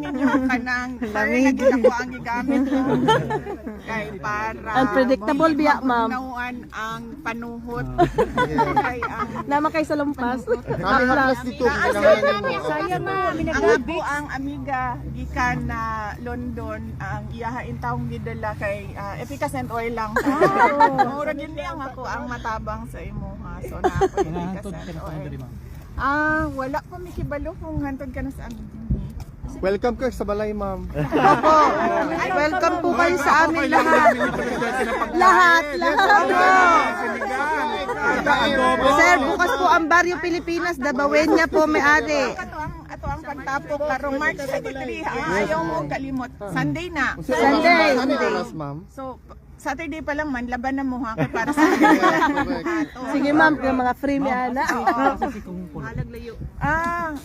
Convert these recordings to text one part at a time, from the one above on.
ninyo kanang lamig ako ang gigamit ko kay para Unpredictable biya, ma'am. nauan ang panuhot kay ang Naman kay sa lumpas. Kami haplas dito. sayang na ang ako ang amiga gikan na London ang iyahain taong gidala kay efficacent oil lang. Mura gyud niya ako ang matabang sa imuha. So na ako efficacent oil. Wala pa mi kibalo kung hantod ka na sa amin. Welcome ka sa balay, ma'am. Opo. Welcome po kayo sa amin lahat. Lahat. Sir, bukas po ang Barrio Pilipinas, Dabawenya po may-ari. Ato ang pagtapok karong March 23. Ayaw mo kalimot. Sunday na. Sunday. Ma'am. So Saturday pa lang man laban na mo ha kay para sa Sige ma'am, yung mga free mi ana.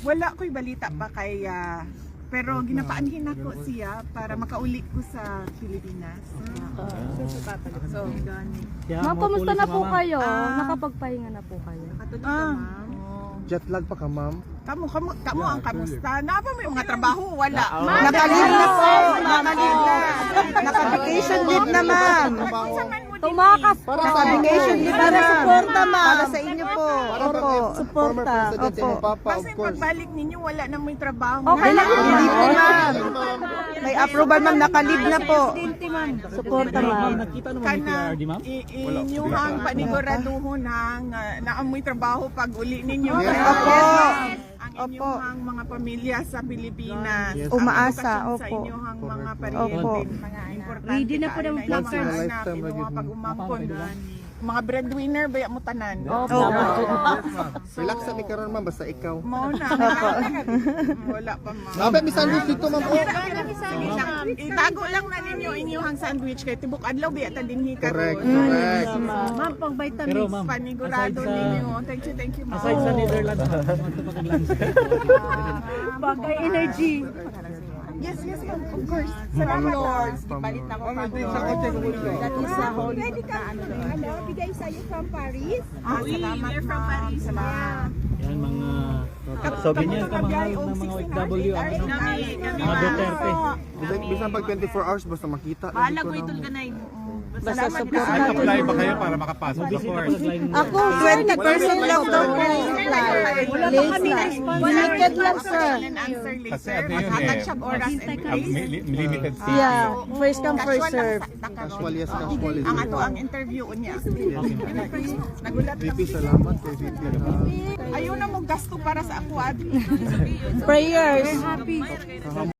Wala ko'y balita pa kay pero ginapaanhin ako siya para makauli ko sa Pilipinas. So, Ma'am, kumusta na po kayo? Nakapagpahinga na po kayo? Jet lag pa ka, ma'am. Kamu ang kamusta? Napa may mga trabaho? Wala. Nakalib na po. Nakalib na. Naka-vacation leave na ma'am. Tumakas po. Naka-vacation leave para suporta ma'am. Para sa inyo po. Opo. Former Suporta. president Opo. mo, Papa, of Kasi course. pagbalik ninyo wala na may trabaho. Okay lang. Hindi po ma'am. May approval ma'am. Nakalib na po. Suporta ma'am. Kana inyuhang paniguraduhon ng naamoy trabaho pag uli ninyo. Opo. Ang inyuhang mga pamilya sa Pilipinas. Umaasa, Ang edukasyon sa opo. inyuhang mga Opo. pariente, mga importante. Ready na po ng kaayo, plug, sir. mga anak, Lifetime yung mga na pag-umangkon. Mga breadwinner ba mo tanan? Opo. Relax sa ni karon, ma'am, basta ikaw. Mo na. Wala pa ma. Nabe, mi sandwich dito, ma'am. Itago lang na ninyo inyuhang sandwich kay tibok adlaw biya ta dinhi Correct, karon. correct. Ma'am, pang vitamins. Panigurado ninyo. Thank you, ma'am. Aside sa Netherlands, magpapag-lunch. Bagay energy. Yes, of course. Salamat, Lord. Ipalit ako pa. That is the holy na ano. Bigay sa'yo from Paris. Salamat, from Paris. Salamat. Yan mga souvenir kamahal ng mga OFW, mga Duterte. Bisan pag 24 hours, basta makita. Bahala ko itong Basta support Apply ba kayo para makapasok before? Ako, 20% lang daw po yung supply. Late lang. Limited lang, sir. Kasi ano yun limited seat. Yeah, first come, first serve. Casual, yes, casual. Ang ato ang interview niya. Nagulat VP, salamat kay VP. Ayaw na mo gasto para sa ako. Prayers. Happy.